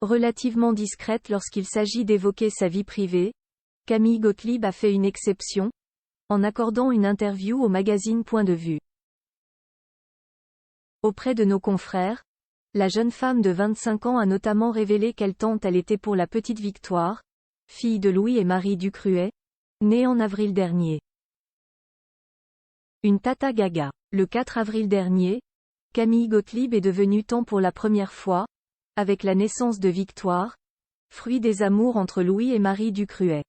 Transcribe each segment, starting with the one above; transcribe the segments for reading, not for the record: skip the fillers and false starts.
Relativement discrète lorsqu'il s'agit d'évoquer sa vie privée, Camille Gottlieb a fait une exception, en accordant une interview au magazine Point de Vue. Auprès de nos confrères, la jeune femme de 25 ans a notamment révélé quelle tante elle était pour la petite Victoire, fille de Louis et Marie Ducruet, née en avril dernier. Une tata gaga. Le 4 avril dernier, Camille Gottlieb est devenue tante pour la première fois, avec la naissance de Victoire, fruit des amours entre Louis et Marie Ducruet.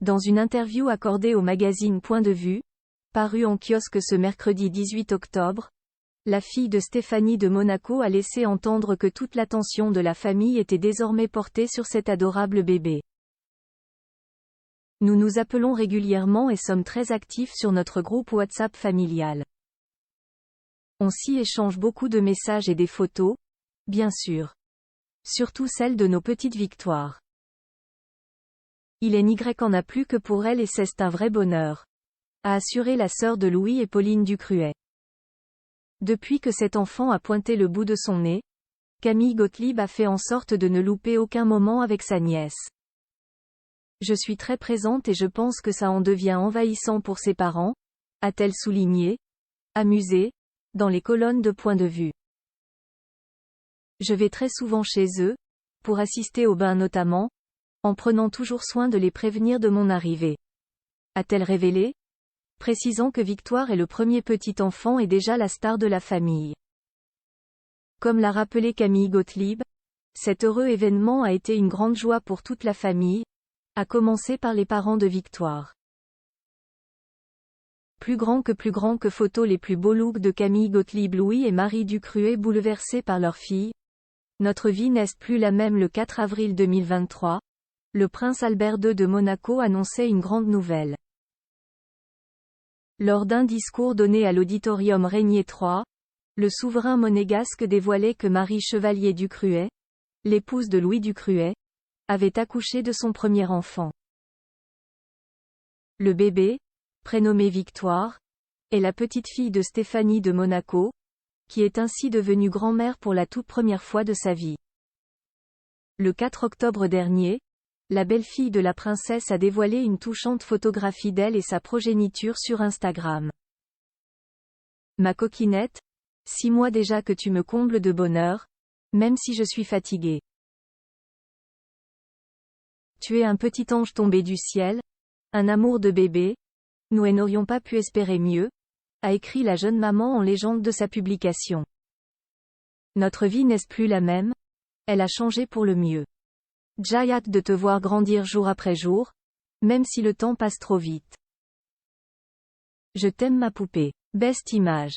Dans une interview accordée au magazine Point de Vue, parue en kiosque ce mercredi 18 octobre, la fille de Stéphanie de Monaco a laissé entendre que toute l'attention de la famille était désormais portée sur cet adorable bébé. Nous nous appelons régulièrement et sommes très actifs sur notre groupe WhatsApp familial. On s'y échange beaucoup de messages et des photos, bien sûr. Surtout celles de nos petites Victoires. Il est n'y en a plus que pour elle et c'est un vrai bonheur, a assuré la sœur de Louis et Pauline Ducruet. Depuis que cet enfant a pointé le bout de son nez, Camille Gottlieb a fait en sorte de ne louper aucun moment avec sa nièce. Je suis très présente et je pense que ça en devient envahissant pour ses parents, a-t-elle souligné, amusée, dans les colonnes de Point de Vue. Je vais très souvent chez eux, pour assister au bain notamment, en prenant toujours soin de les prévenir de mon arrivée. A-t-elle révélé, précisant que Victoire est le premier petit enfant et déjà la star de la famille. Comme l'a rappelé Camille Gottlieb, cet heureux événement a été une grande joie pour toute la famille, à commencer par les parents de Victoire. Plus grand que photos les plus beaux looks de Camille Gottlieb. Louis et Marie Ducruet bouleversés par leur fille. Notre vie n'est plus la même. Le 4 avril 2023, le prince Albert II de Monaco annonçait une grande nouvelle. Lors d'un discours donné à l'auditorium Régnier III, le souverain monégasque dévoilait que Marie Chevalier Ducruet, l'épouse de Louis Ducruet, avait accouché de son premier enfant. Le bébé, prénommé Victoire, est la petite-fille de Stéphanie de Monaco, qui est ainsi devenue grand-mère pour la toute première fois de sa vie. Le 4 octobre dernier, la belle-fille de la princesse a dévoilé une touchante photographie d'elle et sa progéniture sur Instagram. Ma coquinette, 6 mois déjà que tu me combles de bonheur, même si je suis fatiguée. Tu es un petit ange tombé du ciel, un amour de bébé, nous n'aurions pas pu espérer mieux, a écrit la jeune maman en légende de sa publication. Notre vie n'est plus la même, elle a changé pour le mieux. J'ai hâte de te voir grandir jour après jour, même si le temps passe trop vite. Je t'aime ma poupée. Best image.